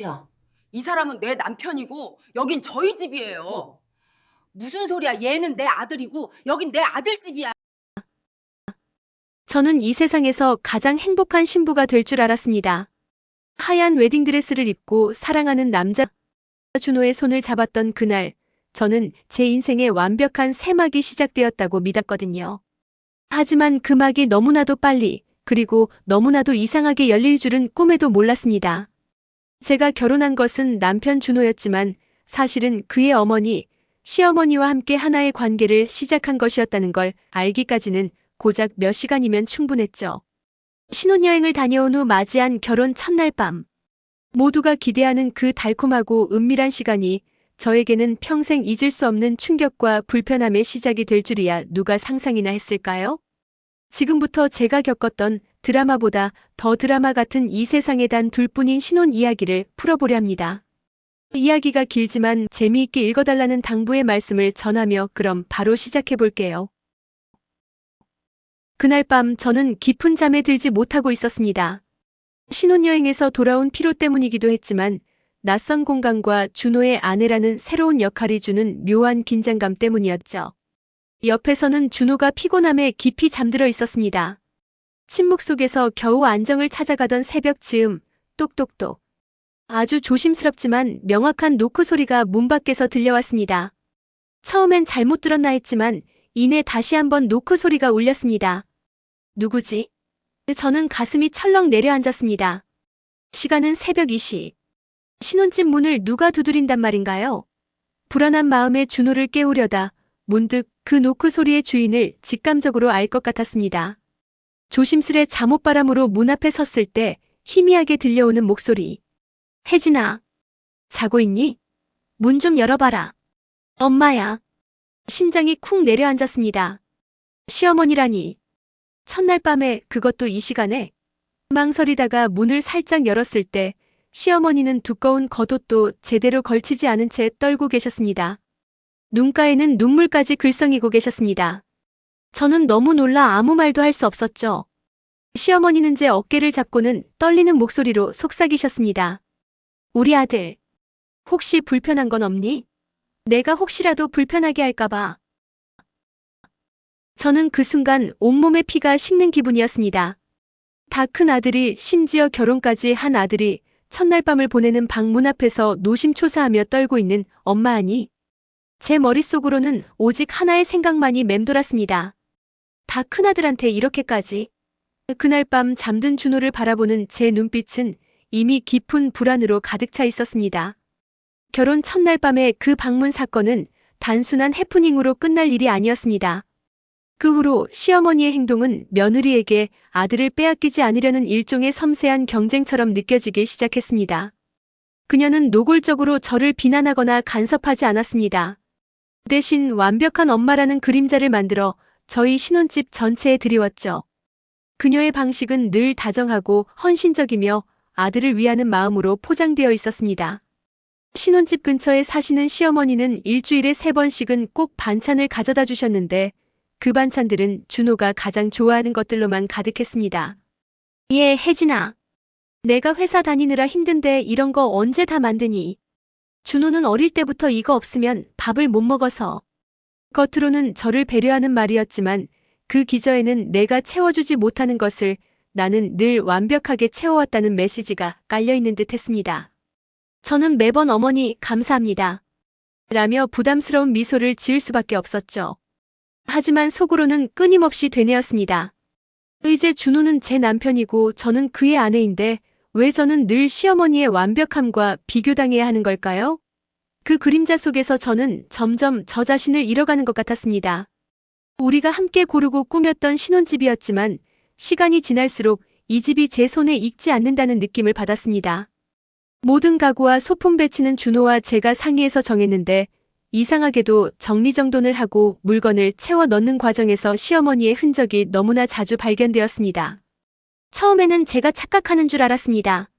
야, 이 사람은 내 남편이고 여긴 저희 집이에요. 무슨 소리야? 얘는 내 아들이고 여긴 내 아들 집이야. 저는 이 세상에서 가장 행복한 신부가 될 줄 알았습니다. 하얀 웨딩드레스를 입고 사랑하는 남자 준호의 손을 잡았던 그날, 저는 제 인생의 완벽한 새막이 시작되었다고 믿었거든요. 하지만 그 막이 너무나도 빨리, 그리고 너무나도 이상하게 열릴 줄은 꿈에도 몰랐습니다. 제가 결혼한 것은 남편 준호였지만 사실은 그의 어머니, 시어머니와 함께 하나의 관계를 시작한 것이었다는 걸 알기까지는 고작 몇 시간이면 충분했죠. 신혼여행을 다녀온 후 맞이한 결혼 첫날 밤. 모두가 기대하는 그 달콤하고 은밀한 시간이 저에게는 평생 잊을 수 없는 충격과 불편함의 시작이 될 줄이야 누가 상상이나 했을까요? 지금부터 제가 겪었던 드라마보다 더 드라마 같은 이 세상에 단 둘뿐인 신혼 이야기를 풀어보려 합니다. 이야기가 길지만 재미있게 읽어달라는 당부의 말씀을 전하며 그럼 바로 시작해볼게요. 그날 밤 저는 깊은 잠에 들지 못하고 있었습니다. 신혼여행에서 돌아온 피로 때문이기도 했지만 낯선 공간과 준호의 아내라는 새로운 역할이 주는 묘한 긴장감 때문이었죠. 옆에서는 준호가 피곤함에 깊이 잠들어 있었습니다. 침묵 속에서 겨우 안정을 찾아가던 새벽 즈음, 똑똑똑. 아주 조심스럽지만 명확한 노크 소리가 문 밖에서 들려왔습니다. 처음엔 잘못 들었나 했지만 이내 다시 한번 노크 소리가 울렸습니다. 누구지? 저는 가슴이 철렁 내려앉았습니다. 시간은 새벽 2시. 신혼집 문을 누가 두드린단 말인가요? 불안한 마음에 준호를 깨우려다 문득 그 노크 소리의 주인을 직감적으로 알 것 같았습니다. 조심스레 잠옷바람으로 문 앞에 섰을 때 희미하게 들려오는 목소리. 혜진아, 자고 있니? 문 좀 열어봐라. 엄마야. 심장이 쿵 내려앉았습니다. 시어머니라니. 첫날 밤에, 그것도 이 시간에. 망설이다가 문을 살짝 열었을 때 시어머니는 두꺼운 겉옷도 제대로 걸치지 않은 채 떨고 계셨습니다. 눈가에는 눈물까지 글썽이고 계셨습니다. 저는 너무 놀라 아무 말도 할 수 없었죠. 시어머니는 제 어깨를 잡고는 떨리는 목소리로 속삭이셨습니다. 우리 아들, 혹시 불편한 건 없니? 내가 혹시라도 불편하게 할까봐. 저는 그 순간 온몸에 피가 식는 기분이었습니다. 다 큰 아들이, 심지어 결혼까지 한 아들이 첫날 밤을 보내는 방 문 앞에서 노심초사하며 떨고 있는 엄마 아니? 제 머릿속으로는 오직 하나의 생각만이 맴돌았습니다. 다 큰아들한테 이렇게까지. 그날 밤 잠든 준호를 바라보는 제 눈빛은 이미 깊은 불안으로 가득 차 있었습니다. 결혼 첫날 밤의 그 방문 사건은 단순한 해프닝으로 끝날 일이 아니었습니다. 그 후로 시어머니의 행동은 며느리에게 아들을 빼앗기지 않으려는 일종의 섬세한 경쟁처럼 느껴지기 시작했습니다. 그녀는 노골적으로 저를 비난하거나 간섭하지 않았습니다. 대신 완벽한 엄마라는 그림자를 만들어 저희 신혼집 전체에 드리웠죠. 그녀의 방식은 늘 다정하고 헌신적이며 아들을 위하는 마음으로 포장되어 있었습니다. 신혼집 근처에 사시는 시어머니는 일주일에 3번씩은 꼭 반찬을 가져다 주셨는데 그 반찬들은 준호가 가장 좋아하는 것들로만 가득했습니다. 예, 혜진아. 내가 회사 다니느라 힘든데 이런 거 언제 다 만드니? 준호는 어릴 때부터 이거 없으면 밥을 못 먹어서. 겉으로는 저를 배려하는 말이었지만 그 기저에는 내가 채워주지 못하는 것을 나는 늘 완벽하게 채워왔다는 메시지가 깔려있는 듯 했습니다. 저는 매번 어머니 감사합니다. 라며 부담스러운 미소를 지을 수밖에 없었죠. 하지만 속으로는 끊임없이 되뇌었습니다. 이제 준호는 제 남편이고 저는 그의 아내인데 왜 저는 늘 시어머니의 완벽함과 비교당해야 하는 걸까요? 그 그림자 속에서 저는 점점 저 자신을 잃어가는 것 같았습니다. 우리가 함께 고르고 꾸몄던 신혼집이었지만 시간이 지날수록 이 집이 제 손에 익지 않는다는 느낌을 받았습니다. 모든 가구와 소품 배치는 준호와 제가 상의해서 정했는데 이상하게도 정리정돈을 하고 물건을 채워 넣는 과정에서 시어머니의 흔적이 너무나 자주 발견되었습니다. 처음에는 제가 착각하는 줄 알았습니다.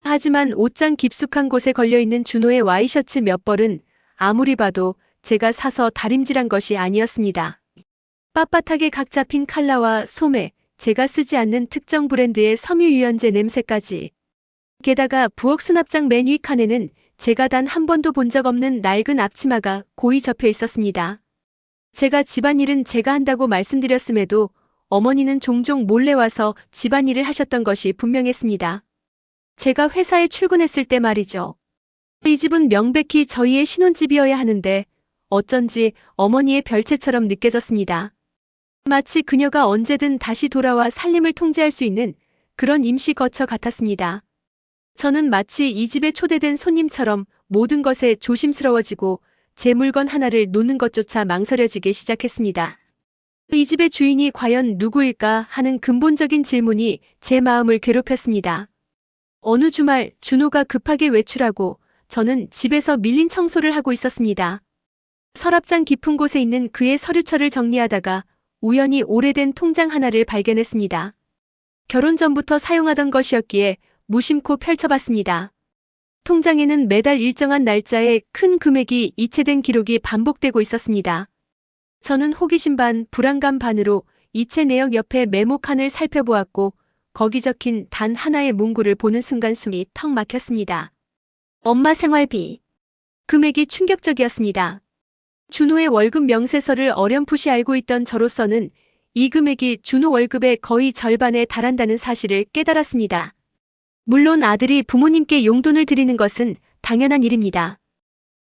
하지만 옷장 깊숙한 곳에 걸려있는 준호의 와이셔츠 몇 벌은 아무리 봐도 제가 사서 다림질한 것이 아니었습니다. 빳빳하게 각 잡힌 칼라와 소매, 제가 쓰지 않는 특정 브랜드의 섬유유연제 냄새까지. 게다가 부엌 수납장 맨 위 칸에는 제가 단 한 번도 본 적 없는 낡은 앞치마가 고이 접혀 있었습니다. 제가 집안일은 제가 한다고 말씀드렸음에도 어머니는 종종 몰래 와서 집안일을 하셨던 것이 분명했습니다. 제가 회사에 출근했을 때 말이죠. 이 집은 명백히 저희의 신혼집이어야 하는데 어쩐지 어머니의 별채처럼 느껴졌습니다. 마치 그녀가 언제든 다시 돌아와 살림을 통제할 수 있는 그런 임시 거처 같았습니다. 저는 마치 이 집에 초대된 손님처럼 모든 것에 조심스러워지고 제 물건 하나를 놓는 것조차 망설여지기 시작했습니다. 이 집의 주인이 과연 누구일까 하는 근본적인 질문이 제 마음을 괴롭혔습니다. 어느 주말 준호가 급하게 외출하고 저는 집에서 밀린 청소를 하고 있었습니다. 서랍장 깊은 곳에 있는 그의 서류처를 정리하다가 우연히 오래된 통장 하나를 발견했습니다. 결혼 전부터 사용하던 것이었기에 무심코 펼쳐봤습니다. 통장에는 매달 일정한 날짜에 큰 금액이 이체된 기록이 반복되고 있었습니다. 저는 호기심 반 불안감 반으로 이체 내역 옆에 메모칸을 살펴보았고 거기 적힌 단 하나의 문구를 보는 순간 숨이 턱 막혔습니다. 엄마 생활비. 금액이 충격적이었습니다. 준호의 월급 명세서를 어렴풋이 알고 있던 저로서는 이 금액이 준호 월급의 거의 절반에 달한다는 사실을 깨달았습니다. 물론 아들이 부모님께 용돈을 드리는 것은 당연한 일입니다.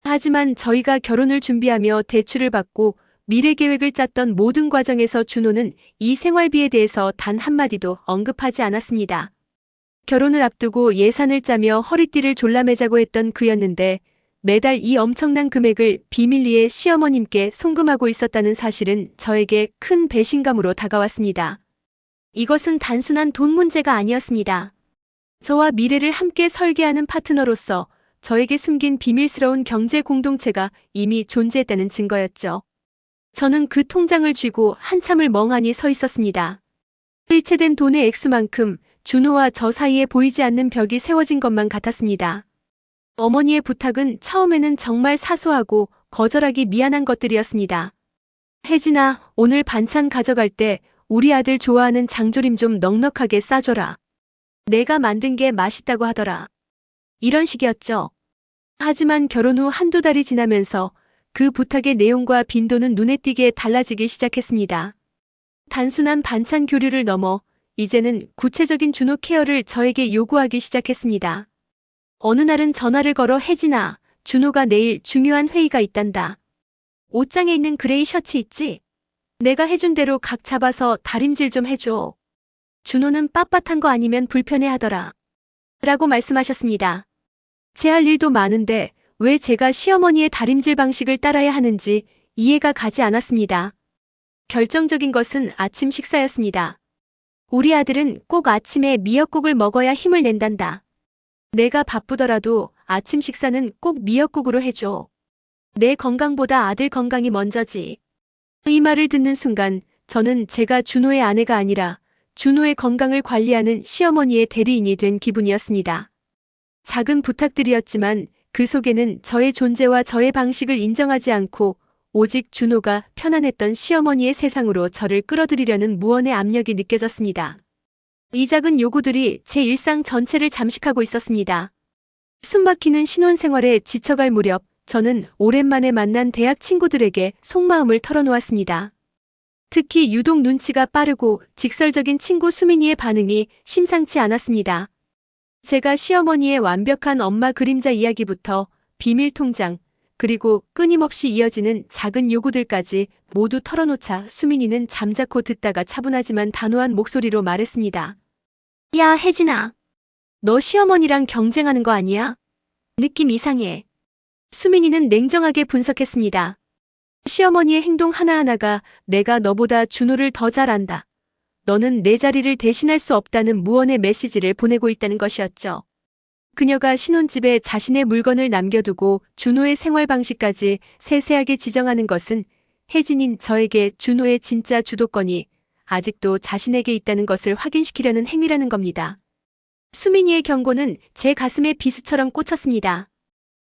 하지만 저희가 결혼을 준비하며 대출을 받고 미래 계획을 짰던 모든 과정에서 준호는 이 생활비에 대해서 단 한마디도 언급하지 않았습니다. 결혼을 앞두고 예산을 짜며 허리띠를 졸라매자고 했던 그였는데 매달 이 엄청난 금액을 비밀리에 시어머님께 송금하고 있었다는 사실은 저에게 큰 배신감으로 다가왔습니다. 이것은 단순한 돈 문제가 아니었습니다. 저와 미래를 함께 설계하는 파트너로서 저에게 숨긴 비밀스러운 경제 공동체가 이미 존재했다는 증거였죠. 저는 그 통장을 쥐고 한참을 멍하니 서 있었습니다. 이체된 돈의 액수만큼 준호와 저 사이에 보이지 않는 벽이 세워진 것만 같았습니다. 어머니의 부탁은 처음에는 정말 사소하고 거절하기 미안한 것들이었습니다. 혜진아, 오늘 반찬 가져갈 때 우리 아들 좋아하는 장조림 좀 넉넉하게 싸줘라. 내가 만든 게 맛있다고 하더라. 이런 식이었죠. 하지만 결혼 후 한두 달이 지나면서 그 부탁의 내용과 빈도는 눈에 띄게 달라지기 시작했습니다. 단순한 반찬 교류를 넘어 이제는 구체적인 준호 케어를 저에게 요구하기 시작했습니다. 어느 날은 전화를 걸어 혜진아, 준호가 내일 중요한 회의가 있단다. 옷장에 있는 그레이 셔츠 있지? 내가 해준 대로 각 잡아서 다림질 좀 해줘. 준호는 빳빳한 거 아니면 불편해하더라. 라고 말씀하셨습니다. 제 할 일도 많은데 왜 제가 시어머니의 다림질 방식을 따라야 하는지 이해가 가지 않았습니다. 결정적인 것은 아침 식사였습니다. 우리 아들은 꼭 아침에 미역국을 먹어야 힘을 낸단다. 내가 바쁘더라도 아침 식사는 꼭 미역국으로 해줘. 내 건강보다 아들 건강이 먼저지. 이 말을 듣는 순간 저는 제가 준호의 아내가 아니라 준호의 건강을 관리하는 시어머니의 대리인이 된 기분이었습니다. 작은 부탁들이었지만 그 속에는 저의 존재와 저의 방식을 인정하지 않고 오직 준호가 편안했던 시어머니의 세상으로 저를 끌어들이려는 무언의 압력이 느껴졌습니다. 이 작은 요구들이 제 일상 전체를 잠식하고 있었습니다. 숨막히는 신혼생활에 지쳐갈 무렵 저는 오랜만에 만난 대학 친구들에게 속마음을 털어놓았습니다. 특히 유독 눈치가 빠르고 직설적인 친구 수민이의 반응이 심상치 않았습니다. 제가 시어머니의 완벽한 엄마 그림자 이야기부터 비밀 통장, 그리고 끊임없이 이어지는 작은 요구들까지 모두 털어놓자 수민이는 잠자코 듣다가 차분하지만 단호한 목소리로 말했습니다. 야, 혜진아. 너 시어머니랑 경쟁하는 거 아니야? 느낌 이상해. 수민이는 냉정하게 분석했습니다. 시어머니의 행동 하나하나가 내가 너보다 준호를 더 잘 안다. 너는 내 자리를 대신할 수 없다는 무언의 메시지를 보내고 있다는 것이었죠. 그녀가 신혼집에 자신의 물건을 남겨두고 준호의 생활 방식까지 세세하게 지정하는 것은 혜진인 저에게 준호의 진짜 주도권이 아직도 자신에게 있다는 것을 확인시키려는 행위라는 겁니다. 수민이의 경고는 제 가슴에 비수처럼 꽂혔습니다.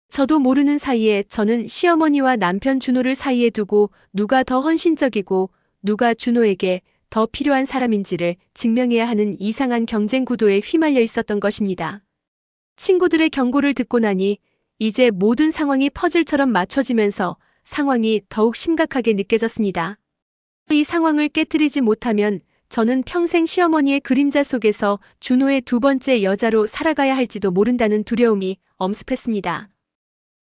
저도 모르는 사이에 저는 시어머니와 남편 준호를 사이에 두고 누가 더 헌신적이고 누가 준호에게 더 필요한 사람인지를 증명해야 하는 이상한 경쟁 구도에 휘말려 있었던 것입니다. 친구들의 경고를 듣고 나니 이제 모든 상황이 퍼즐처럼 맞춰지면서 상황이 더욱 심각하게 느껴졌습니다. 이 상황을 깨트리지 못하면 저는 평생 시어머니의 그림자 속에서 준호의 두 번째 여자로 살아가야 할지도 모른다는 두려움이 엄습했습니다.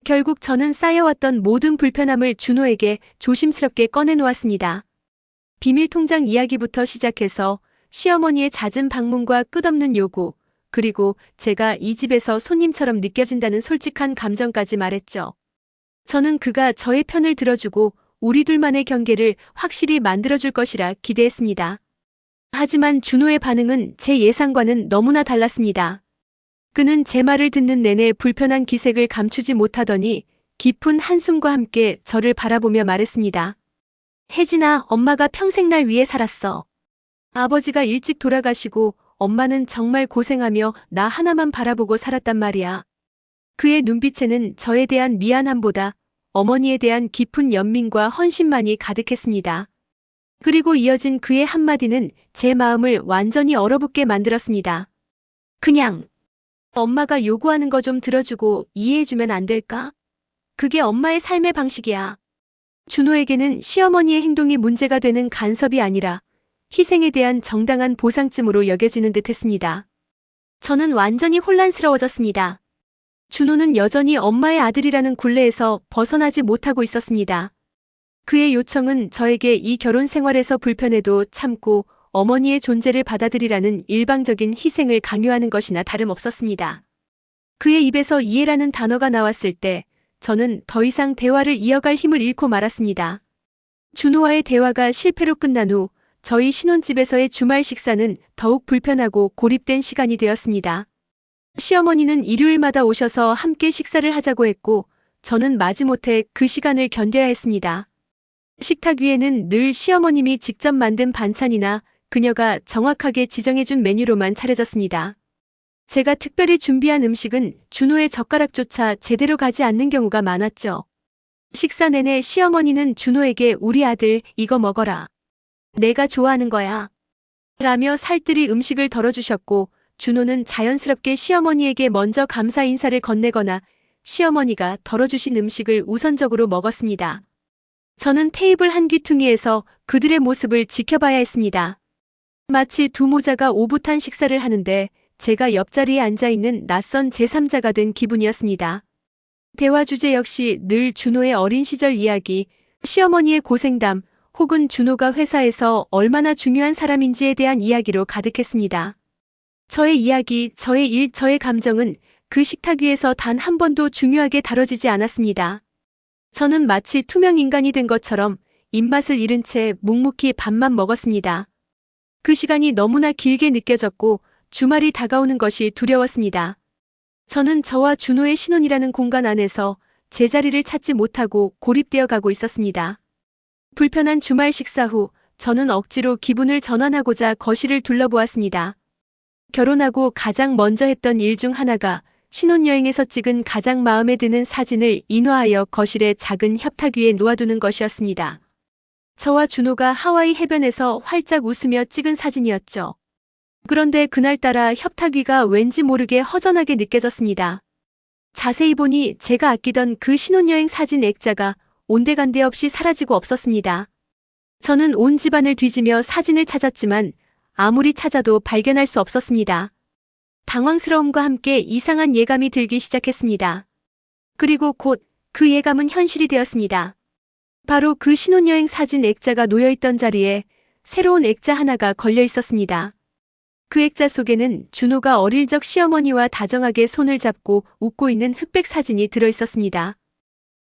결국 저는 쌓여왔던 모든 불편함을 준호에게 조심스럽게 꺼내놓았습니다. 비밀통장 이야기부터 시작해서 시어머니의 잦은 방문과 끝없는 요구, 그리고 제가 이 집에서 손님처럼 느껴진다는 솔직한 감정까지 말했죠. 저는 그가 저의 편을 들어주고 우리 둘만의 경계를 확실히 만들어줄 것이라 기대했습니다. 하지만 준호의 반응은 제 예상과는 너무나 달랐습니다. 그는 제 말을 듣는 내내 불편한 기색을 감추지 못하더니 깊은 한숨과 함께 저를 바라보며 말했습니다. 혜진아, 엄마가 평생 날 위해 살았어. 아버지가 일찍 돌아가시고 엄마는 정말 고생하며 나 하나만 바라보고 살았단 말이야. 그의 눈빛에는 저에 대한 미안함보다 어머니에 대한 깊은 연민과 헌신만이 가득했습니다. 그리고 이어진 그의 한마디는 제 마음을 완전히 얼어붙게 만들었습니다. 그냥 엄마가 요구하는 거 좀 들어주고 이해해주면 안 될까? 그게 엄마의 삶의 방식이야. 준호에게는 시어머니의 행동이 문제가 되는 간섭이 아니라 희생에 대한 정당한 보상쯤으로 여겨지는 듯했습니다. 저는 완전히 혼란스러워졌습니다. 준호는 여전히 엄마의 아들이라는 굴레에서 벗어나지 못하고 있었습니다. 그의 요청은 저에게 이 결혼 생활에서 불편해도 참고 어머니의 존재를 받아들이라는 일방적인 희생을 강요하는 것이나 다름없었습니다. 그의 입에서 이해라는 단어가 나왔을 때 저는 더 이상 대화를 이어갈 힘을 잃고 말았습니다. 준호와의 대화가 실패로 끝난 후 저희 신혼집에서의 주말 식사는 더욱 불편하고 고립된 시간이 되었습니다. 시어머니는 일요일마다 오셔서 함께 식사를 하자고 했고 저는 마지못해 그 시간을 견뎌야 했습니다. 식탁 위에는 늘 시어머님이 직접 만든 반찬이나 그녀가 정확하게 지정해준 메뉴로만 차려졌습니다. 제가 특별히 준비한 음식은 준호의 젓가락조차 제대로 가지 않는 경우가 많았죠. 식사 내내 시어머니는 준호에게 우리 아들 이거 먹어라. 내가 좋아하는 거야. 라며 살뜰히 음식을 덜어주셨고 준호는 자연스럽게 시어머니에게 먼저 감사 인사를 건네거나 시어머니가 덜어주신 음식을 우선적으로 먹었습니다. 저는 테이블 한 귀퉁이에서 그들의 모습을 지켜봐야 했습니다. 마치 두 모자가 오붓한 식사를 하는데 제가 옆자리에 앉아있는 낯선 제3자가 된 기분이었습니다. 대화 주제 역시 늘 준호의 어린 시절 이야기, 시어머니의 고생담, 혹은 준호가 회사에서 얼마나 중요한 사람인지에 대한 이야기로 가득했습니다. 저의 이야기, 저의 일, 저의 감정은 그 식탁 위에서 단 한 번도 중요하게 다뤄지지 않았습니다. 저는 마치 투명 인간이 된 것처럼 입맛을 잃은 채 묵묵히 밥만 먹었습니다. 그 시간이 너무나 길게 느껴졌고 주말이 다가오는 것이 두려웠습니다. 저는 저와 준호의 신혼이라는 공간 안에서 제자리를 찾지 못하고 고립되어 가고 있었습니다. 불편한 주말 식사 후 저는 억지로 기분을 전환하고자 거실을 둘러보았습니다. 결혼하고 가장 먼저 했던 일 중 하나가 신혼여행에서 찍은 가장 마음에 드는 사진을 인화하여 거실의 작은 협탁 위에 놓아두는 것이었습니다. 저와 준호가 하와이 해변에서 활짝 웃으며 찍은 사진이었죠. 그런데 그날따라 협탁 위가 왠지 모르게 허전하게 느껴졌습니다. 자세히 보니 제가 아끼던 그 신혼여행 사진 액자가 온데간데 없이 사라지고 없었습니다. 저는 온 집안을 뒤지며 사진을 찾았지만 아무리 찾아도 발견할 수 없었습니다. 당황스러움과 함께 이상한 예감이 들기 시작했습니다. 그리고 곧 그 예감은 현실이 되었습니다. 바로 그 신혼여행 사진 액자가 놓여있던 자리에 새로운 액자 하나가 걸려 있었습니다. 그 액자 속에는 준호가 어릴 적 시어머니와 다정하게 손을 잡고 웃고 있는 흑백 사진이 들어있었습니다.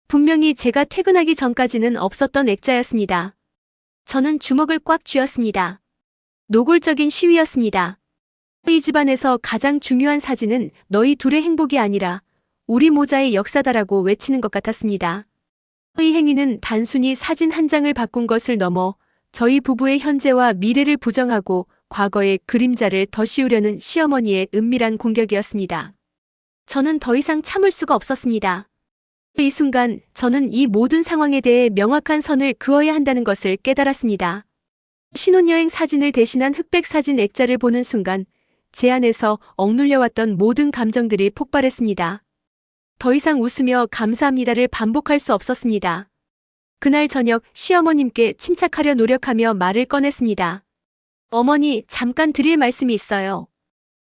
분명히 제가 퇴근하기 전까지는 없었던 액자였습니다. 저는 주먹을 꽉 쥐었습니다. 노골적인 시위였습니다. 이 집안에서 가장 중요한 사진은 너희 둘의 행복이 아니라 우리 모자의 역사다라고 외치는 것 같았습니다. 이 행위는 단순히 사진 한 장을 바꾼 것을 넘어 저희 부부의 현재와 미래를 부정하고 과거의 그림자를 더 씌우려는 시어머니의 은밀한 공격이었습니다. 저는 더 이상 참을 수가 없었습니다. 이 순간 저는 이 모든 상황에 대해 명확한 선을 그어야 한다는 것을 깨달았습니다. 신혼여행 사진을 대신한 흑백 사진 액자를 보는 순간 제 안에서 억눌려왔던 모든 감정들이 폭발했습니다. 더 이상 웃으며 감사합니다를 반복할 수 없었습니다. 그날 저녁 시어머님께 침착하려 노력하며 말을 꺼냈습니다. 어머니, 잠깐 드릴 말씀이 있어요.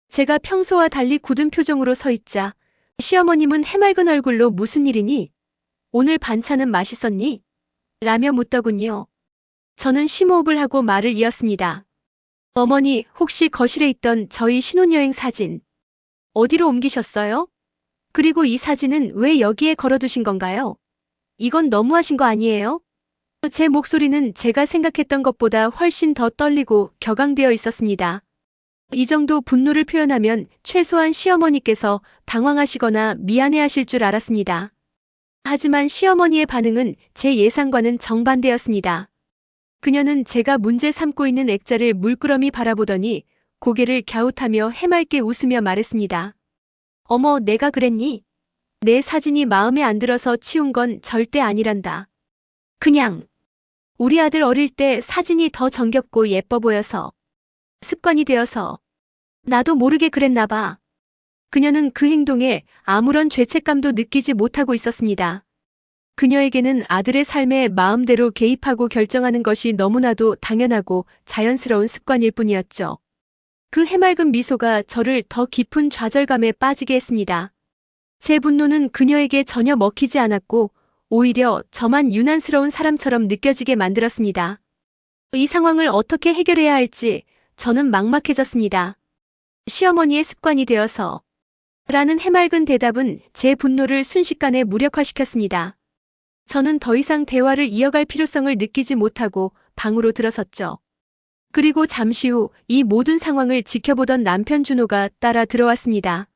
제가 평소와 달리 굳은 표정으로 서 있자 시어머님은 해맑은 얼굴로 무슨 일이니? 오늘 반찬은 맛있었니? 라며 묻더군요. 저는 심호흡을 하고 말을 이었습니다. 어머니, 혹시 거실에 있던 저희 신혼여행 사진 어디로 옮기셨어요? 그리고 이 사진은 왜 여기에 걸어두신 건가요? 이건 너무하신 거 아니에요? 제 목소리는 제가 생각했던 것보다 훨씬 더 떨리고 격앙되어 있었습니다. 이 정도 분노를 표현하면 최소한 시어머니께서 당황하시거나 미안해하실 줄 알았습니다. 하지만 시어머니의 반응은 제 예상과는 정반대였습니다. 그녀는 제가 문제 삼고 있는 액자를 물끄러미 바라보더니 고개를 갸웃하며 해맑게 웃으며 말했습니다. 어머, 내가 그랬니? 내 사진이 마음에 안 들어서 치운 건 절대 아니란다. 그냥 우리 아들 어릴 때 사진이 더 정겹고 예뻐 보여서 습관이 되어서 나도 모르게 그랬나 봐. 그녀는 그 행동에 아무런 죄책감도 느끼지 못하고 있었습니다. 그녀에게는 아들의 삶에 마음대로 개입하고 결정하는 것이 너무나도 당연하고 자연스러운 습관일 뿐이었죠. 그 해맑은 미소가 저를 더 깊은 좌절감에 빠지게 했습니다. 제 분노는 그녀에게 전혀 먹히지 않았고 오히려 저만 유난스러운 사람처럼 느껴지게 만들었습니다. 이 상황을 어떻게 해결해야 할지 저는 막막해졌습니다. 시어머니의 습관이 되어서 라는 해맑은 대답은 제 분노를 순식간에 무력화시켰습니다. 저는 더 이상 대화를 이어갈 필요성을 느끼지 못하고 방으로 들어섰죠. 그리고 잠시 후 이 모든 상황을 지켜보던 남편 준호가 따라 들어왔습니다.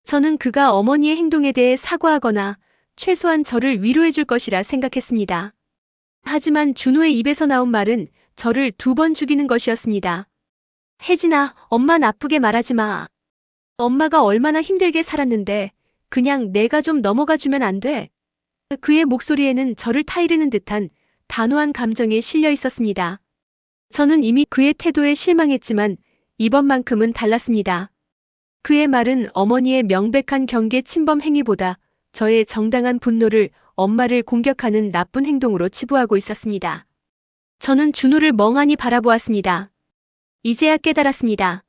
저는 그가 어머니의 행동에 대해 사과하거나 최소한 저를 위로해 줄 것이라 생각했습니다. 하지만 준호의 입에서 나온 말은 저를 2번 죽이는 것이었습니다. 혜진아, 엄마 나쁘게 말하지 마. 엄마가 얼마나 힘들게 살았는데 그냥 내가 좀 넘어가 주면 안 돼? 그의 목소리에는 저를 타이르는 듯한 단호한 감정이 실려 있었습니다. 저는 이미 그의 태도에 실망했지만 이번만큼은 달랐습니다. 그의 말은 어머니의 명백한 경계 침범 행위보다 저의 정당한 분노를 엄마를 공격하는 나쁜 행동으로 치부하고 있었습니다. 저는 준호를 멍하니 바라보았습니다. 이제야 깨달았습니다.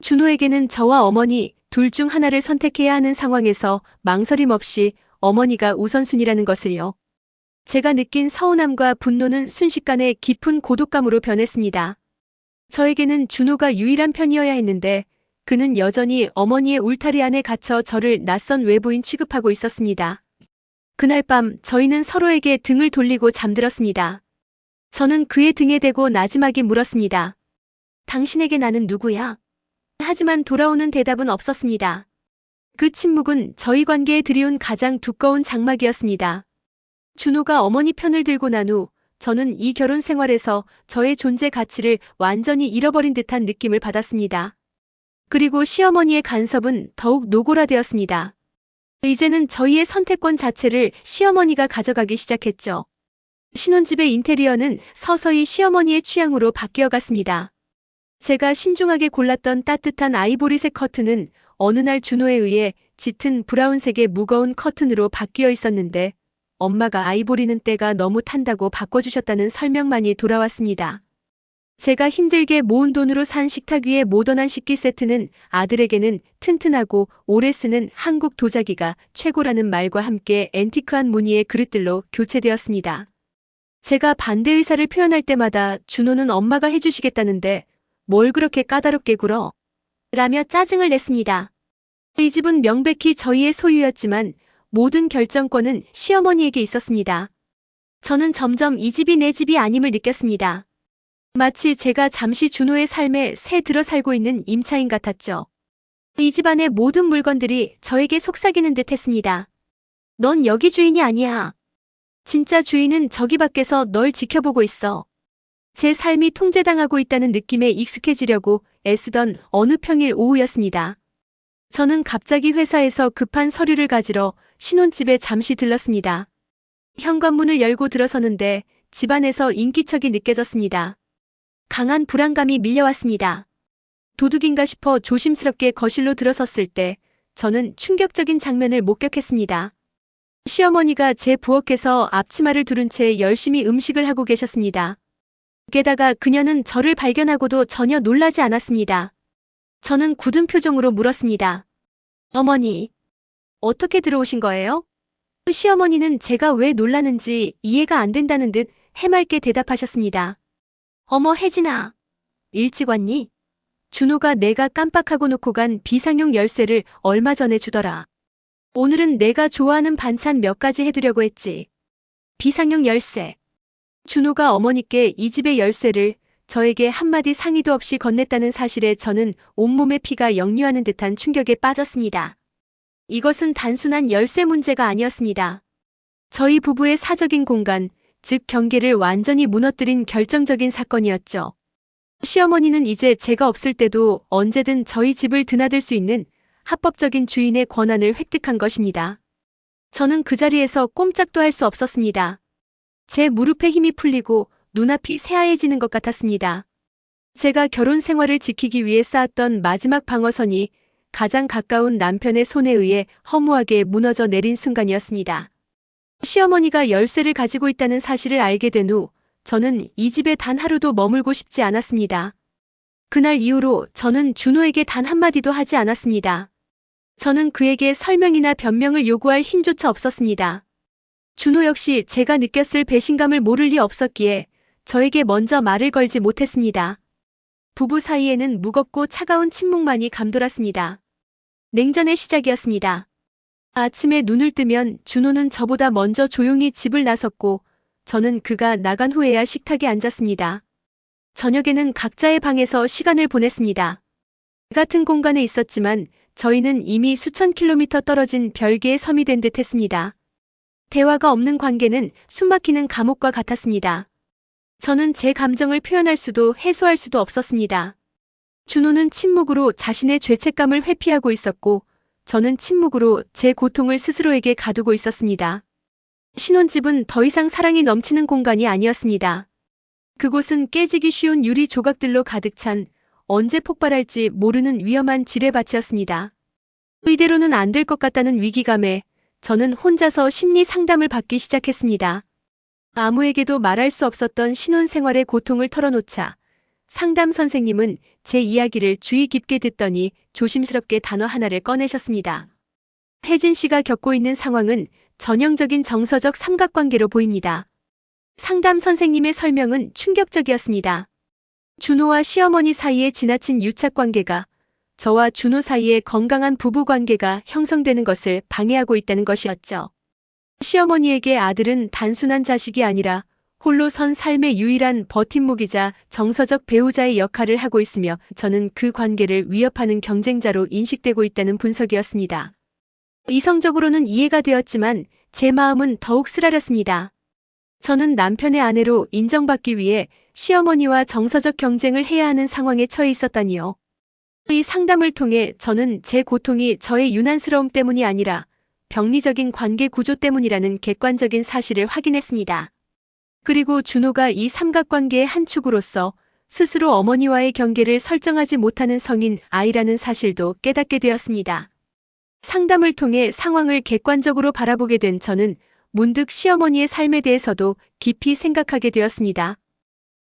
준호에게는 저와 어머니 둘 중 하나를 선택해야 하는 상황에서 망설임 없이 어머니가 우선순위라는 것을요. 제가 느낀 서운함과 분노는 순식간에 깊은 고독감으로 변했습니다. 저에게는 준호가 유일한 편이어야 했는데 그는 여전히 어머니의 울타리 안에 갇혀 저를 낯선 외부인 취급하고 있었습니다. 그날 밤 저희는 서로에게 등을 돌리고 잠들었습니다. 저는 그의 등에 대고 나지막이 물었습니다. 당신에게 나는 누구야? 하지만 돌아오는 대답은 없었습니다. 그 침묵은 저희 관계에 들이운 가장 두꺼운 장막이었습니다. 준호가 어머니 편을 들고 난 후 저는 이 결혼 생활에서 저의 존재 가치를 완전히 잃어버린 듯한 느낌을 받았습니다. 그리고 시어머니의 간섭은 더욱 노골화되었습니다. 이제는 저희의 선택권 자체를 시어머니가 가져가기 시작했죠. 신혼집의 인테리어는 서서히 시어머니의 취향으로 바뀌어갔습니다. 제가 신중하게 골랐던 따뜻한 아이보리색 커튼은 어느 날 준호에 의해 짙은 브라운색의 무거운 커튼으로 바뀌어 있었는데 엄마가 아이보리는 때가 너무 탄다고 바꿔주셨다는 설명만이 돌아왔습니다. 제가 힘들게 모은 돈으로 산 식탁 위의 모던한 식기 세트는 아들에게는 튼튼하고 오래 쓰는 한국 도자기가 최고라는 말과 함께 앤티크한 무늬의 그릇들로 교체되었습니다. 제가 반대 의사를 표현할 때마다 준호는 엄마가 해주시겠다는데 뭘 그렇게 까다롭게 굴어? 라며 짜증을 냈습니다. 이 집은 명백히 저희의 소유였지만 모든 결정권은 시어머니에게 있었습니다. 저는 점점 이 집이 내 집이 아님을 느꼈습니다. 마치 제가 잠시 준호의 삶에 새 들어 살고 있는 임차인 같았죠. 이 집안의 모든 물건들이 저에게 속삭이는 듯 했습니다. 넌 여기 주인이 아니야. 진짜 주인은 저기 밖에서 널 지켜보고 있어. 제 삶이 통제당하고 있다는 느낌에 익숙해지려고 애쓰던 어느 평일 오후였습니다. 저는 갑자기 회사에서 급한 서류를 가지러 신혼집에 잠시 들렀습니다. 현관문을 열고 들어서는데 집안에서 인기척이 느껴졌습니다. 강한 불안감이 밀려왔습니다. 도둑인가 싶어 조심스럽게 거실로 들어섰을 때 저는 충격적인 장면을 목격했습니다. 시어머니가 제 부엌에서 앞치마를 두른 채 열심히 음식을 하고 계셨습니다. 게다가 그녀는 저를 발견하고도 전혀 놀라지 않았습니다. 저는 굳은 표정으로 물었습니다. 어머니, 어떻게 들어오신 거예요? 시어머니는 제가 왜 놀라는지 이해가 안 된다는 듯 해맑게 대답하셨습니다. 어머 혜진아, 일찍 왔니? 준호가 내가 깜빡하고 놓고 간 비상용 열쇠를 얼마 전에 주더라. 오늘은 내가 좋아하는 반찬 몇 가지 해두려고 했지. 비상용 열쇠. 준호가 어머니께 이 집의 열쇠를 저에게 한마디 상의도 없이 건넸다는 사실에 저는 온몸의 피가 역류하는 듯한 충격에 빠졌습니다. 이것은 단순한 열쇠 문제가 아니었습니다. 저희 부부의 사적인 공간, 즉 경계를 완전히 무너뜨린 결정적인 사건이었죠. 시어머니는 이제 제가 없을 때도 언제든 저희 집을 드나들 수 있는 합법적인 주인의 권한을 획득한 것입니다. 저는 그 자리에서 꼼짝도 할 수 없었습니다. 제 무릎에 힘이 풀리고 눈앞이 새하얘지는 것 같았습니다. 제가 결혼 생활을 지키기 위해 쌓았던 마지막 방어선이 가장 가까운 남편의 손에 의해 허무하게 무너져 내린 순간이었습니다. 시어머니가 열쇠를 가지고 있다는 사실을 알게 된 후 저는 이 집에 단 하루도 머물고 싶지 않았습니다. 그날 이후로 저는 준호에게 단 한마디도 하지 않았습니다. 저는 그에게 설명이나 변명을 요구할 힘조차 없었습니다. 준호 역시 제가 느꼈을 배신감을 모를 리 없었기에 저에게 먼저 말을 걸지 못했습니다. 부부 사이에는 무겁고 차가운 침묵만이 감돌았습니다. 냉전의 시작이었습니다. 아침에 눈을 뜨면 준호는 저보다 먼저 조용히 집을 나섰고 저는 그가 나간 후에야 식탁에 앉았습니다. 저녁에는 각자의 방에서 시간을 보냈습니다. 같은 공간에 있었지만 저희는 이미 수천 킬로미터 떨어진 별개의 섬이 된 듯 했습니다. 대화가 없는 관계는 숨막히는 감옥과 같았습니다. 저는 제 감정을 표현할 수도 해소할 수도 없었습니다. 준호는 침묵으로 자신의 죄책감을 회피하고 있었고 저는 침묵으로 제 고통을 스스로에게 가두고 있었습니다. 신혼집은 더 이상 사랑이 넘치는 공간이 아니었습니다. 그곳은 깨지기 쉬운 유리 조각들로 가득 찬 언제 폭발할지 모르는 위험한 지뢰밭이었습니다. 이대로는 안 될 것 같다는 위기감에 저는 혼자서 심리 상담을 받기 시작했습니다. 아무에게도 말할 수 없었던 신혼 생활의 고통을 털어놓자 상담 선생님은 제 이야기를 주의 깊게 듣더니 조심스럽게 단어 하나를 꺼내셨습니다. 혜진 씨가 겪고 있는 상황은 전형적인 정서적 삼각관계로 보입니다. 상담 선생님의 설명은 충격적이었습니다. 준호와 시어머니 사이의 지나친 유착관계가 저와 준호 사이의 건강한 부부관계가 형성되는 것을 방해하고 있다는 것이었죠. 시어머니에게 아들은 단순한 자식이 아니라 홀로 선 삶의 유일한 버팀목이자 정서적 배우자의 역할을 하고 있으며 저는 그 관계를 위협하는 경쟁자로 인식되고 있다는 분석이었습니다. 이성적으로는 이해가 되었지만 제 마음은 더욱 쓰라렸습니다. 저는 남편의 아내로 인정받기 위해 시어머니와 정서적 경쟁을 해야 하는 상황에 처해 있었다니요. 이 상담을 통해 저는 제 고통이 저의 유난스러움 때문이 아니라 병리적인 관계 구조 때문이라는 객관적인 사실을 확인했습니다. 그리고 준호가 이 삼각관계의 한 축으로서 스스로 어머니와의 경계를 설정하지 못하는 성인 아이라는 사실도 깨닫게 되었습니다. 상담을 통해 상황을 객관적으로 바라보게 된 저는 문득 시어머니의 삶에 대해서도 깊이 생각하게 되었습니다.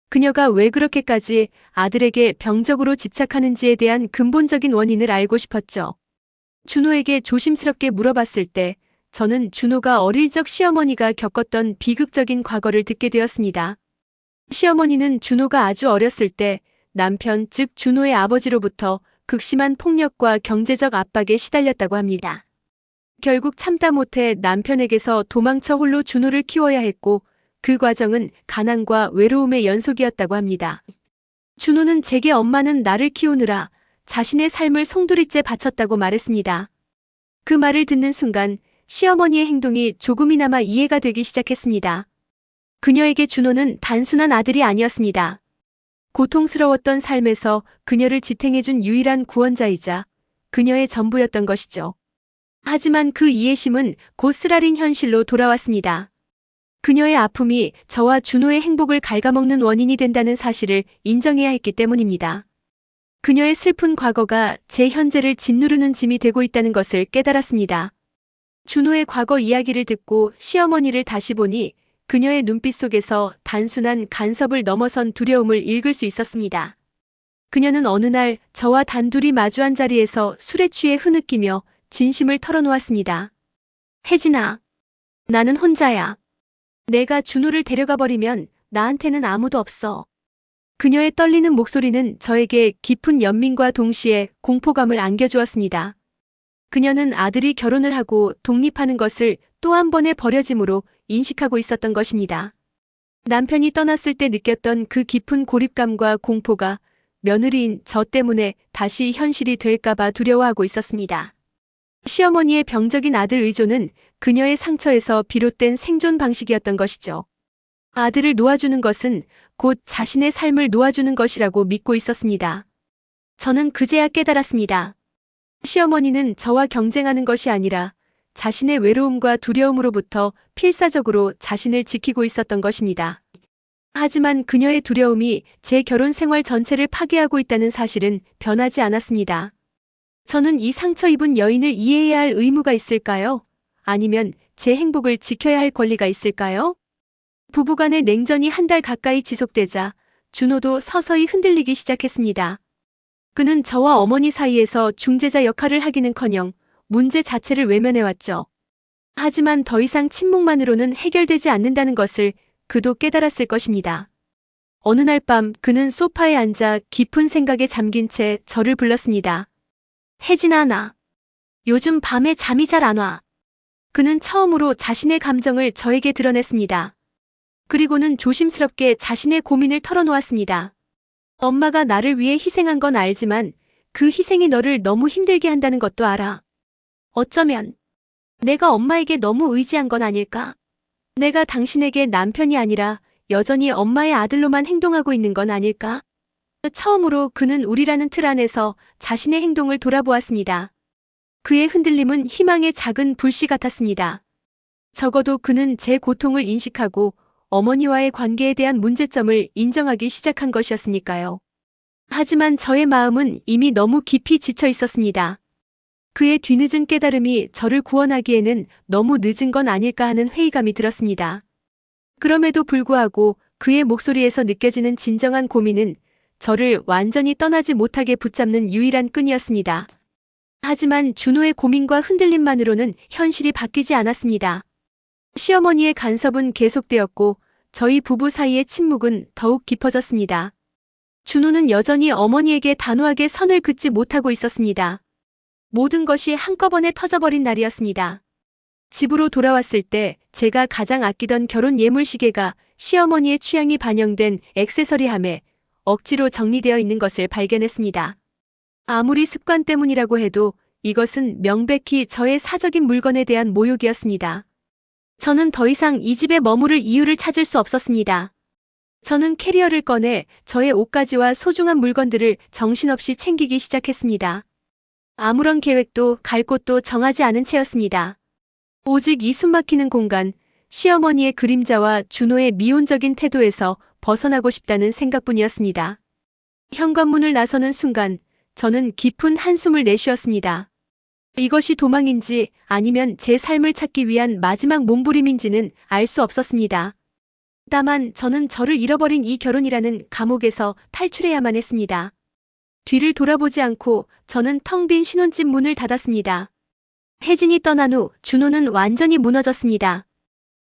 그녀가 왜 그렇게까지 아들에게 병적으로 집착하는지에 대한 근본적인 원인을 알고 싶었죠. 준호에게 조심스럽게 물어봤을 때 저는 준호가 어릴 적 시어머니가 겪었던 비극적인 과거를 듣게 되었습니다. 시어머니는 준호가 아주 어렸을 때 남편, 즉 준호의 아버지로부터 극심한 폭력과 경제적 압박에 시달렸다고 합니다. 결국 참다 못해 남편에게서 도망쳐 홀로 준호를 키워야 했고 그 과정은 가난과 외로움의 연속이었다고 합니다. 준호는 제게 엄마는 나를 키우느라 자신의 삶을 송두리째 바쳤다고 말했습니다. 그 말을 듣는 순간 시어머니의 행동이 조금이나마 이해가 되기 시작했습니다. 그녀에게 준호는 단순한 아들이 아니었습니다. 고통스러웠던 삶에서 그녀를 지탱해준 유일한 구원자이자 그녀의 전부였던 것이죠. 하지만 그 이해심은 곧 쓰라린 현실로 돌아왔습니다. 그녀의 아픔이 저와 준호의 행복을 갉아먹는 원인이 된다는 사실을 인정해야 했기 때문입니다. 그녀의 슬픈 과거가 제 현재를 짓누르는 짐이 되고 있다는 것을 깨달았습니다. 준호의 과거 이야기를 듣고 시어머니를 다시 보니 그녀의 눈빛 속에서 단순한 간섭을 넘어선 두려움을 읽을 수 있었습니다. 그녀는 어느 날 저와 단둘이 마주한 자리에서 술에 취해 흐느끼며 진심을 털어놓았습니다. 혜진아, 나는 혼자야. 내가 준호를 데려가 버리면 나한테는 아무도 없어. 그녀의 떨리는 목소리는 저에게 깊은 연민과 동시에 공포감을 안겨주었습니다. 그녀는 아들이 결혼을 하고 독립하는 것을 또 한 번의 버려짐으로 인식하고 있었던 것입니다. 남편이 떠났을 때 느꼈던 그 깊은 고립감과 공포가 며느리인 저 때문에 다시 현실이 될까봐 두려워하고 있었습니다. 시어머니의 병적인 아들 의존은 그녀의 상처에서 비롯된 생존 방식이었던 것이죠. 아들을 놓아주는 것은 곧 자신의 삶을 놓아주는 것이라고 믿고 있었습니다. 저는 그제야 깨달았습니다. 시어머니는 저와 경쟁하는 것이 아니라 자신의 외로움과 두려움으로부터 필사적으로 자신을 지키고 있었던 것입니다. 하지만 그녀의 두려움이 제 결혼 생활 전체를 파괴하고 있다는 사실은 변하지 않았습니다. 저는 이 상처 입은 여인을 이해해야 할 의무가 있을까요? 아니면 제 행복을 지켜야 할 권리가 있을까요? 부부간의 냉전이 한 달 가까이 지속되자 준호도 서서히 흔들리기 시작했습니다. 그는 저와 어머니 사이에서 중재자 역할을 하기는커녕 문제 자체를 외면해왔죠. 하지만 더 이상 침묵만으로는 해결되지 않는다는 것을 그도 깨달았을 것입니다. 어느 날 밤 그는 소파에 앉아 깊은 생각에 잠긴 채 저를 불렀습니다. 혜진아, 나 요즘 밤에 잠이 잘 안 와. 그는 처음으로 자신의 감정을 저에게 드러냈습니다. 그리고는 조심스럽게 자신의 고민을 털어놓았습니다. 엄마가 나를 위해 희생한 건 알지만 그 희생이 너를 너무 힘들게 한다는 것도 알아. 어쩌면 내가 엄마에게 너무 의지한 건 아닐까? 내가 당신에게 남편이 아니라 여전히 엄마의 아들로만 행동하고 있는 건 아닐까? 처음으로 그는 우리라는 틀 안에서 자신의 행동을 돌아보았습니다. 그의 흔들림은 희망의 작은 불씨 같았습니다. 적어도 그는 제 고통을 인식하고 어머니와의 관계에 대한 문제점을 인정하기 시작한 것이었으니까요. 하지만 저의 마음은 이미 너무 깊이 지쳐 있었습니다. 그의 뒤늦은 깨달음이 저를 구원하기에는 너무 늦은 건 아닐까 하는 회의감이 들었습니다. 그럼에도 불구하고 그의 목소리에서 느껴지는 진정한 고민은 저를 완전히 떠나지 못하게 붙잡는 유일한 끈이었습니다. 하지만 준호의 고민과 흔들림만으로는 현실이 바뀌지 않았습니다. 시어머니의 간섭은 계속되었고 저희 부부 사이의 침묵은 더욱 깊어졌습니다. 준호는 여전히 어머니에게 단호하게 선을 긋지 못하고 있었습니다. 모든 것이 한꺼번에 터져버린 날이었습니다. 집으로 돌아왔을 때 제가 가장 아끼던 결혼 예물 시계가 시어머니의 취향이 반영된 액세서리함에 억지로 정리되어 있는 것을 발견했습니다. 아무리 습관 때문이라고 해도 이것은 명백히 저의 사적인 물건에 대한 모욕이었습니다. 저는 더 이상 이 집에 머무를 이유를 찾을 수 없었습니다. 저는 캐리어를 꺼내 저의 옷가지와 소중한 물건들을 정신없이 챙기기 시작했습니다. 아무런 계획도 갈 곳도 정하지 않은 채였습니다. 오직 이 숨막히는 공간, 시어머니의 그림자와 준호의 미온적인 태도에서 벗어나고 싶다는 생각뿐이었습니다. 현관문을 나서는 순간 저는 깊은 한숨을 내쉬었습니다. 이것이 도망인지 아니면 제 삶을 찾기 위한 마지막 몸부림인지는 알 수 없었습니다. 다만 저는 저를 잃어버린 이 결혼이라는 감옥에서 탈출해야만 했습니다. 뒤를 돌아보지 않고 저는 텅 빈 신혼집 문을 닫았습니다. 혜진이 떠난 후 준호는 완전히 무너졌습니다.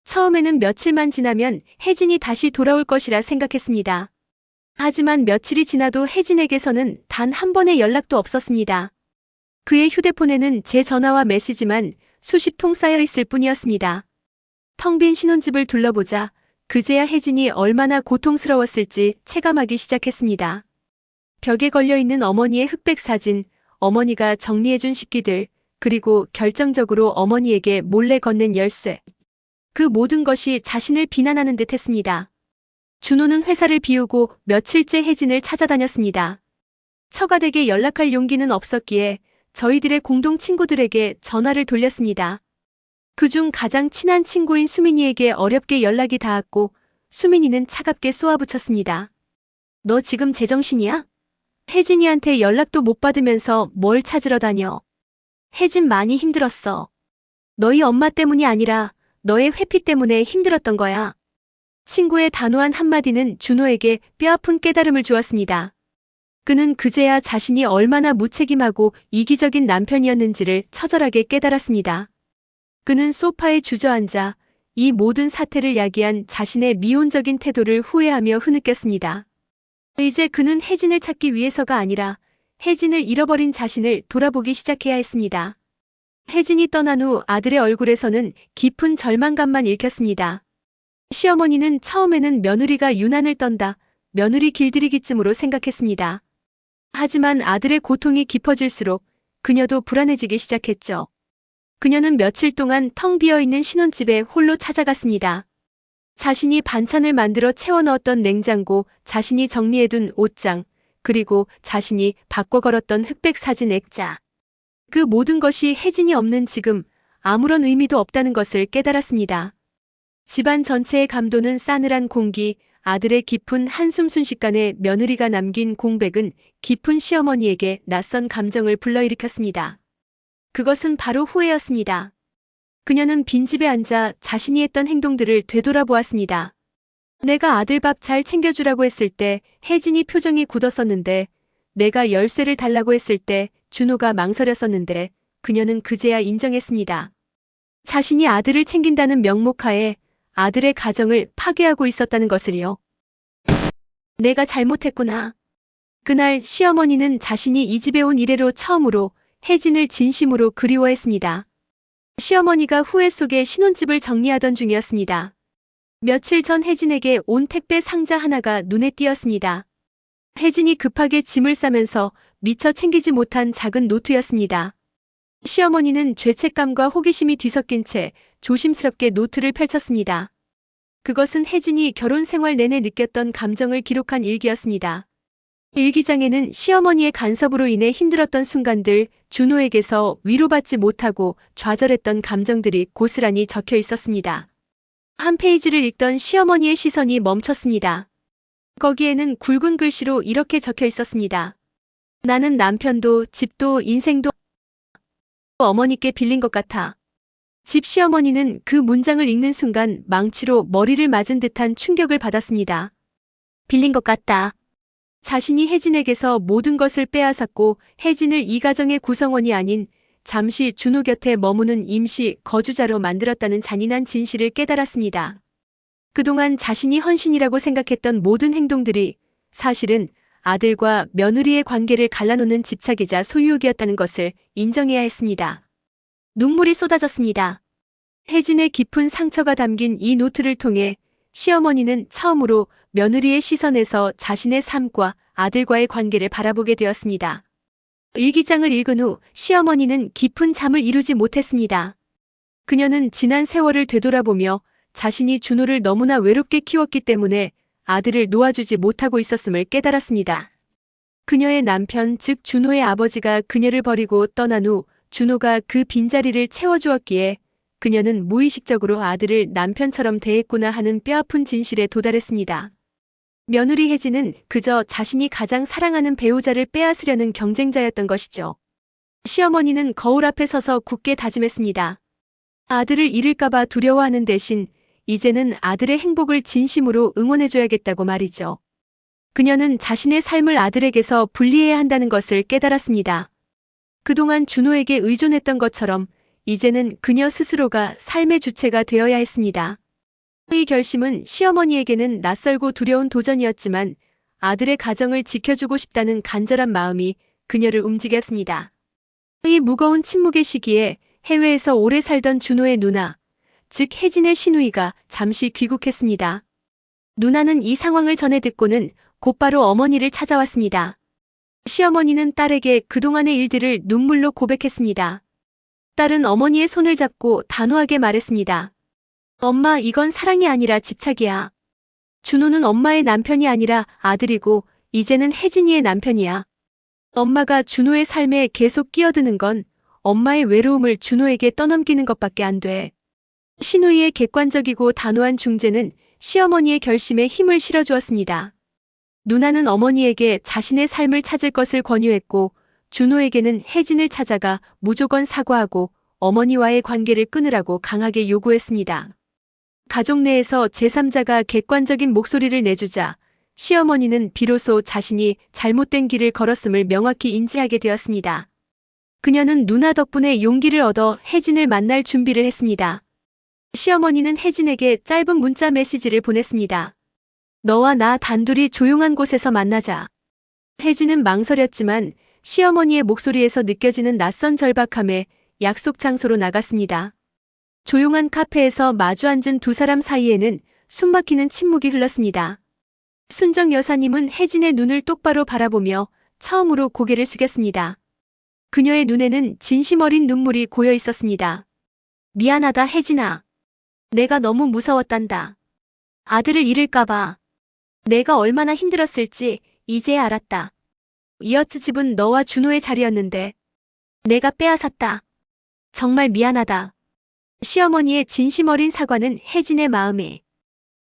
처음에는 며칠만 지나면 혜진이 다시 돌아올 것이라 생각했습니다. 하지만 며칠이 지나도 혜진에게서는 단 한 번의 연락도 없었습니다. 그의 휴대폰에는 제 전화와 메시지만 수십 통 쌓여 있을 뿐이었습니다. 텅 빈 신혼집을 둘러보자 그제야 혜진이 얼마나 고통스러웠을지 체감하기 시작했습니다. 벽에 걸려있는 어머니의 흑백 사진, 어머니가 정리해준 식기들, 그리고 결정적으로 어머니에게 몰래 건넨 열쇠. 그 모든 것이 자신을 비난하는 듯 했습니다. 준호는 회사를 비우고 며칠째 혜진을 찾아다녔습니다. 처가댁에 연락할 용기는 없었기에 저희들의 공동 친구들에게 전화를 돌렸습니다. 그중 가장 친한 친구인 수민이에게 어렵게 연락이 닿았고 수민이는 차갑게 쏘아붙였습니다. 너 지금 제정신이야? 혜진이한테 연락도 못 받으면서 뭘 찾으러 다녀. 혜진 많이 힘들었어. 너희 엄마 때문이 아니라 너의 회피 때문에 힘들었던 거야. 친구의 단호한 한마디는 준호에게 뼈아픈 깨달음을 주었습니다. 그는 그제야 자신이 얼마나 무책임하고 이기적인 남편이었는지를 처절하게 깨달았습니다. 그는 소파에 주저앉아 이 모든 사태를 야기한 자신의 미온적인 태도를 후회하며 흐느꼈습니다. 이제 그는 혜진을 찾기 위해서가 아니라 혜진을 잃어버린 자신을 돌아보기 시작해야 했습니다. 혜진이 떠난 후 아들의 얼굴에서는 깊은 절망감만 읽혔습니다. 시어머니는 처음에는 며느리가 유난을 떤다, 며느리 길들이기쯤으로 생각했습니다. 하지만 아들의 고통이 깊어질수록 그녀도 불안해지기 시작했죠. 그녀는 며칠 동안 텅 비어있는 신혼집에 홀로 찾아갔습니다. 자신이 반찬을 만들어 채워 넣었던 냉장고, 자신이 정리해둔 옷장, 그리고 자신이 바꿔 걸었던 흑백 사진 액자. 그 모든 것이 혜진이 없는 지금 아무런 의미도 없다는 것을 깨달았습니다. 집안 전체의 감도는 싸늘한 공기, 아들의 깊은 한숨 순식간에 며느리가 남긴 공백은 깊은 시어머니에게 낯선 감정을 불러일으켰습니다. 그것은 바로 후회였습니다. 그녀는 빈집에 앉아 자신이 했던 행동들을 되돌아보았습니다. 내가 아들 밥 잘 챙겨주라고 했을 때 혜진이 표정이 굳었었는데, 내가 열쇠를 달라고 했을 때 준호가 망설였었는데 그녀는 그제야 인정했습니다. 자신이 아들을 챙긴다는 명목하에 아들의 가정을 파괴하고 있었다는 것을요. 내가 잘못했구나. 그날 시어머니는 자신이 이 집에 온 이래로 처음으로 혜진을 진심으로 그리워했습니다. 시어머니가 후회 속에 신혼집을 정리하던 중이었습니다. 며칠 전 혜진에게 온 택배 상자 하나가 눈에 띄었습니다. 혜진이 급하게 짐을 싸면서 미처 챙기지 못한 작은 노트였습니다. 시어머니는 죄책감과 호기심이 뒤섞인 채 조심스럽게 노트를 펼쳤습니다. 그것은 혜진이 결혼 생활 내내 느꼈던 감정을 기록한 일기였습니다. 일기장에는 시어머니의 간섭으로 인해 힘들었던 순간들, 준호에게서 위로받지 못하고 좌절했던 감정들이 고스란히 적혀 있었습니다. 한 페이지를 읽던 시어머니의 시선이 멈췄습니다. 거기에는 굵은 글씨로 이렇게 적혀 있었습니다. 나는 남편도 집도 인생도 어머니께 빌린 것 같아. 집 시어머니는 그 문장을 읽는 순간 망치로 머리를 맞은 듯한 충격을 받았습니다. 빌린 것 같다. 자신이 혜진에게서 모든 것을 빼앗았고 혜진을 이 가정의 구성원이 아닌 잠시 준호 곁에 머무는 임시 거주자로 만들었다는 잔인한 진실을 깨달았습니다. 그동안 자신이 헌신이라고 생각했던 모든 행동들이 사실은 아들과 며느리의 관계를 갈라놓는 집착이자 소유욕이었다는 것을 인정해야 했습니다. 눈물이 쏟아졌습니다. 혜진의 깊은 상처가 담긴 이 노트를 통해 시어머니는 처음으로 며느리의 시선에서 자신의 삶과 아들과의 관계를 바라보게 되었습니다. 일기장을 읽은 후 시어머니는 깊은 잠을 이루지 못했습니다. 그녀는 지난 세월을 되돌아보며 자신이 준호를 너무나 외롭게 키웠기 때문에 아들을 놓아주지 못하고 있었음을 깨달았습니다. 그녀의 남편, 즉 준호의 아버지가 그녀를 버리고 떠난 후 준호가 그 빈자리를 채워주었기에 그녀는 무의식적으로 아들을 남편처럼 대했구나 하는 뼈아픈 진실에 도달했습니다. 며느리 혜진은 그저 자신이 가장 사랑하는 배우자를 빼앗으려는 경쟁자였던 것이죠. 시어머니는 거울 앞에 서서 굳게 다짐했습니다. 아들을 잃을까봐 두려워하는 대신 이제는 아들의 행복을 진심으로 응원해줘야겠다고 말이죠. 그녀는 자신의 삶을 아들에게서 분리해야 한다는 것을 깨달았습니다. 그동안 준호에게 의존했던 것처럼 이제는 그녀 스스로가 삶의 주체가 되어야 했습니다. 이 결심은 시어머니에게는 낯설고 두려운 도전이었지만 아들의 가정을 지켜주고 싶다는 간절한 마음이 그녀를 움직였습니다. 이 무거운 침묵의 시기에 해외에서 오래 살던 준호의 누나, 즉 혜진의 시누이가 잠시 귀국했습니다. 누나는 이 상황을 전해 듣고는 곧바로 어머니를 찾아왔습니다. 시어머니는 딸에게 그동안의 일들을 눈물로 고백했습니다. 딸은 어머니의 손을 잡고 단호하게 말했습니다. 엄마, 이건 사랑이 아니라 집착이야. 준호는 엄마의 남편이 아니라 아들이고 이제는 혜진이의 남편이야. 엄마가 준호의 삶에 계속 끼어드는 건 엄마의 외로움을 준호에게 떠넘기는 것밖에 안 돼. 시누이의 객관적이고 단호한 중재는 시어머니의 결심에 힘을 실어주었습니다. 누나는 어머니에게 자신의 삶을 찾을 것을 권유했고, 준호에게는 혜진을 찾아가 무조건 사과하고 어머니와의 관계를 끊으라고 강하게 요구했습니다. 가족 내에서 제3자가 객관적인 목소리를 내주자 시어머니는 비로소 자신이 잘못된 길을 걸었음을 명확히 인지하게 되었습니다. 그녀는 누나 덕분에 용기를 얻어 혜진을 만날 준비를 했습니다. 시어머니는 혜진에게 짧은 문자 메시지를 보냈습니다. 너와 나 단둘이 조용한 곳에서 만나자. 혜진은 망설였지만 시어머니의 목소리에서 느껴지는 낯선 절박함에 약속 장소로 나갔습니다. 조용한 카페에서 마주 앉은 두 사람 사이에는 숨막히는 침묵이 흘렀습니다. 순정 여사님은 혜진의 눈을 똑바로 바라보며 처음으로 고개를 숙였습니다. 그녀의 눈에는 진심 어린 눈물이 고여 있었습니다. 미안하다 혜진아. 내가 너무 무서웠단다. 아들을 잃을까봐. 내가 얼마나 힘들었을지 이제야 알았다. 이어트 집은 너와 준호의 자리였는데 내가 빼앗았다. 정말 미안하다. 시어머니의 진심 어린 사과는 혜진의 마음에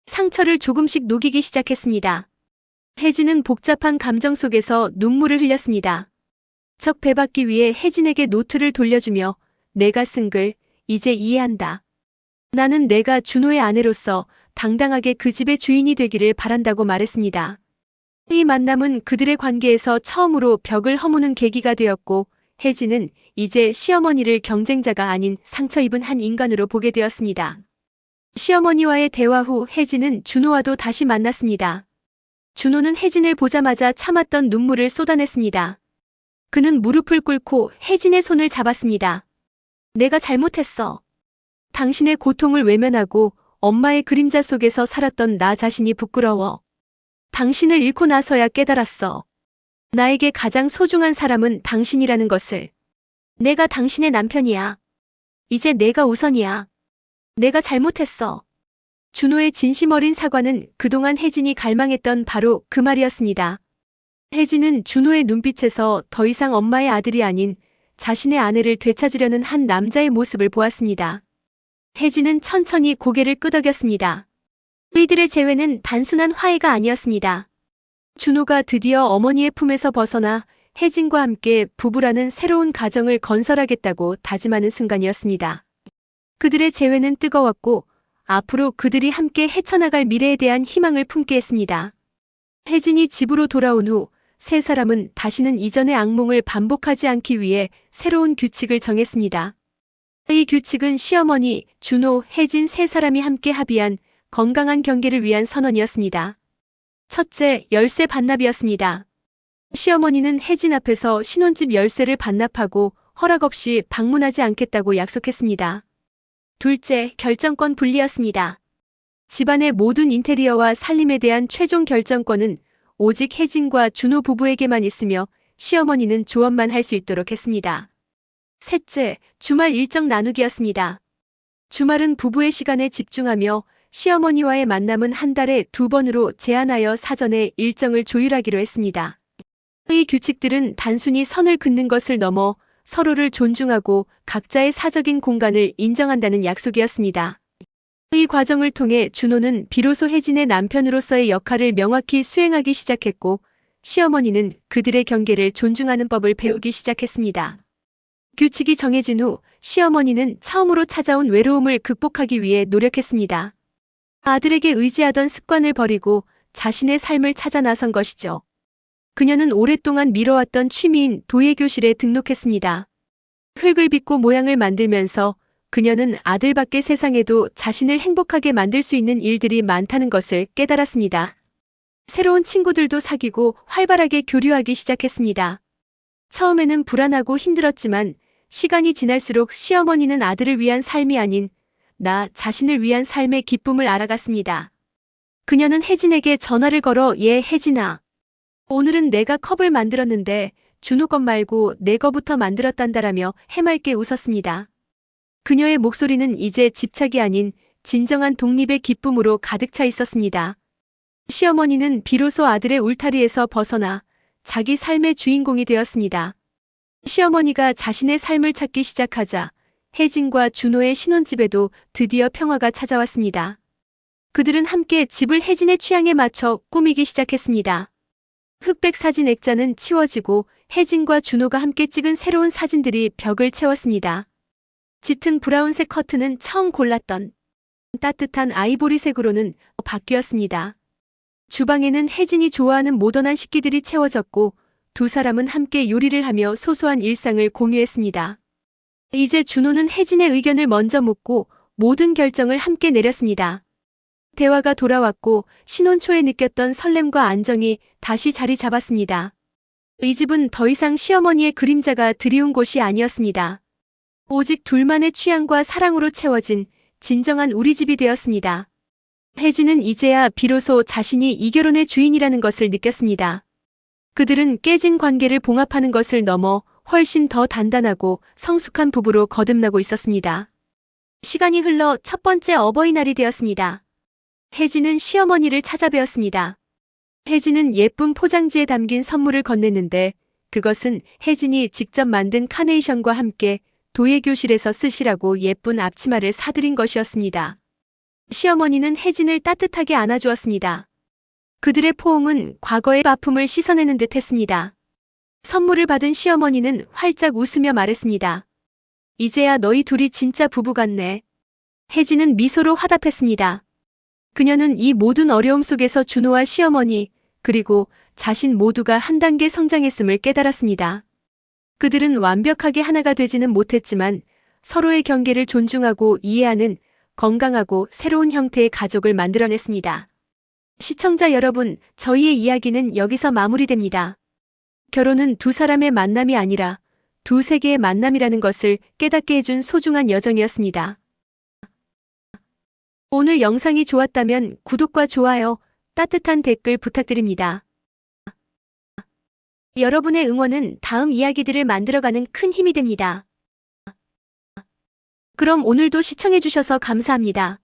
상처를 조금씩 녹이기 시작했습니다. 혜진은 복잡한 감정 속에서 눈물을 흘렸습니다. 적 배받기 위해 혜진에게 노트를 돌려주며 내가 쓴 글 이제 이해한다. 나는 내가 준호의 아내로서 당당하게 그 집의 주인이 되기를 바란다고 말했습니다. 이 만남은 그들의 관계에서 처음으로 벽을 허무는 계기가 되었고 혜진은 이제 시어머니를 경쟁자가 아닌 상처 입은 한 인간으로 보게 되었습니다. 시어머니와의 대화 후 혜진은 준호와도 다시 만났습니다. 준호는 혜진을 보자마자 참았던 눈물을 쏟아냈습니다. 그는 무릎을 꿇고 혜진의 손을 잡았습니다. 내가 잘못했어. 당신의 고통을 외면하고 엄마의 그림자 속에서 살았던 나 자신이 부끄러워. 당신을 잃고 나서야 깨달았어. 나에게 가장 소중한 사람은 당신이라는 것을. 내가 당신의 남편이야. 이제 내가 우선이야. 내가 잘못했어. 준호의 진심 어린 사과는 그동안 혜진이 갈망했던 바로 그 말이었습니다. 혜진은 준호의 눈빛에서 더 이상 엄마의 아들이 아닌 자신의 아내를 되찾으려는 한 남자의 모습을 보았습니다. 혜진은 천천히 고개를 끄덕였습니다. 이들의 재회는 단순한 화해가 아니었습니다. 준호가 드디어 어머니의 품에서 벗어나 혜진과 함께 부부라는 새로운 가정을 건설하겠다고 다짐하는 순간이었습니다. 그들의 재회는 뜨거웠고 앞으로 그들이 함께 헤쳐나갈 미래에 대한 희망을 품게 했습니다. 혜진이 집으로 돌아온 후 세 사람은 다시는 이전의 악몽을 반복하지 않기 위해 새로운 규칙을 정했습니다. 이 규칙은 시어머니, 준호, 혜진 세 사람이 함께 합의한 건강한 경계를 위한 선언이었습니다. 첫째, 열쇠 반납이었습니다. 시어머니는 혜진 앞에서 신혼집 열쇠를 반납하고 허락 없이 방문하지 않겠다고 약속했습니다. 둘째, 결정권 분리였습니다. 집안의 모든 인테리어와 살림에 대한 최종 결정권은 오직 혜진과 준호 부부에게만 있으며 시어머니는 조언만 할 수 있도록 했습니다. 셋째, 주말 일정 나누기였습니다. 주말은 부부의 시간에 집중하며 시어머니와의 만남은 한 달에 2번으로 제한하여 사전에 일정을 조율하기로 했습니다. 이 규칙들은 단순히 선을 긋는 것을 넘어 서로를 존중하고 각자의 사적인 공간을 인정한다는 약속이었습니다. 이 과정을 통해 준호는 비로소 혜진의 남편으로서의 역할을 명확히 수행하기 시작했고 시어머니는 그들의 경계를 존중하는 법을 배우기 시작했습니다. 규칙이 정해진 후 시어머니는 처음으로 찾아온 외로움을 극복하기 위해 노력했습니다. 아들에게 의지하던 습관을 버리고 자신의 삶을 찾아 나선 것이죠. 그녀는 오랫동안 미뤄왔던 취미인 도예교실에 등록했습니다. 흙을 빚고 모양을 만들면서 그녀는 아들 밖의 세상에도 자신을 행복하게 만들 수 있는 일들이 많다는 것을 깨달았습니다. 새로운 친구들도 사귀고 활발하게 교류하기 시작했습니다. 처음에는 불안하고 힘들었지만 시간이 지날수록 시어머니는 아들을 위한 삶이 아닌 나 자신을 위한 삶의 기쁨을 알아갔습니다. 그녀는 혜진에게 전화를 걸어 혜진아. 오늘은 내가 컵을 만들었는데 준호 것 말고 내 거부터 만들었단다라며 해맑게 웃었습니다. 그녀의 목소리는 이제 집착이 아닌 진정한 독립의 기쁨으로 가득 차 있었습니다. 시어머니는 비로소 아들의 울타리에서 벗어나 자기 삶의 주인공이 되었습니다. 시어머니가 자신의 삶을 찾기 시작하자 혜진과 준호의 신혼집에도 드디어 평화가 찾아왔습니다. 그들은 함께 집을 혜진의 취향에 맞춰 꾸미기 시작했습니다. 흑백 사진 액자는 치워지고 혜진과 준호가 함께 찍은 새로운 사진들이 벽을 채웠습니다. 짙은 브라운색 커튼은 처음 골랐던 따뜻한 아이보리색으로는 바뀌었습니다. 주방에는 혜진이 좋아하는 모던한 식기들이 채워졌고 두 사람은 함께 요리를 하며 소소한 일상을 공유했습니다. 이제 준호는 혜진의 의견을 먼저 묻고 모든 결정을 함께 내렸습니다. 대화가 돌아왔고 신혼 초에 느꼈던 설렘과 안정이 다시 자리 잡았습니다. 이 집은 더 이상 시어머니의 그림자가 드리운 곳이 아니었습니다. 오직 둘만의 취향과 사랑으로 채워진 진정한 우리 집이 되었습니다. 혜진은 이제야 비로소 자신이 이 결혼의 주인이라는 것을 느꼈습니다. 그들은 깨진 관계를 봉합하는 것을 넘어 훨씬 더 단단하고 성숙한 부부로 거듭나고 있었습니다. 시간이 흘러 첫 번째 어버이날이 되었습니다. 혜진은 시어머니를 찾아뵈었습니다. 혜진은 예쁜 포장지에 담긴 선물을 건넸는데 그것은 혜진이 직접 만든 카네이션과 함께 도예교실에서 쓰시라고 예쁜 앞치마를 사드린 것이었습니다. 시어머니는 혜진을 따뜻하게 안아주었습니다. 그들의 포옹은 과거의 아픔을 씻어내는 듯 했습니다. 선물을 받은 시어머니는 활짝 웃으며 말했습니다. 이제야 너희 둘이 진짜 부부 같네. 혜진은 미소로 화답했습니다. 그녀는 이 모든 어려움 속에서 준호와 시어머니, 그리고 자신 모두가 한 단계 성장했음을 깨달았습니다. 그들은 완벽하게 하나가 되지는 못했지만 서로의 경계를 존중하고 이해하는 건강하고 새로운 형태의 가족을 만들어냈습니다. 시청자 여러분, 저희의 이야기는 여기서 마무리됩니다. 결혼은 두 사람의 만남이 아니라 두 세계의 만남이라는 것을 깨닫게 해준 소중한 여정이었습니다. 오늘 영상이 좋았다면 구독과 좋아요, 따뜻한 댓글 부탁드립니다. 여러분의 응원은 다음 이야기들을 만들어가는 큰 힘이 됩니다. 그럼 오늘도 시청해주셔서 감사합니다.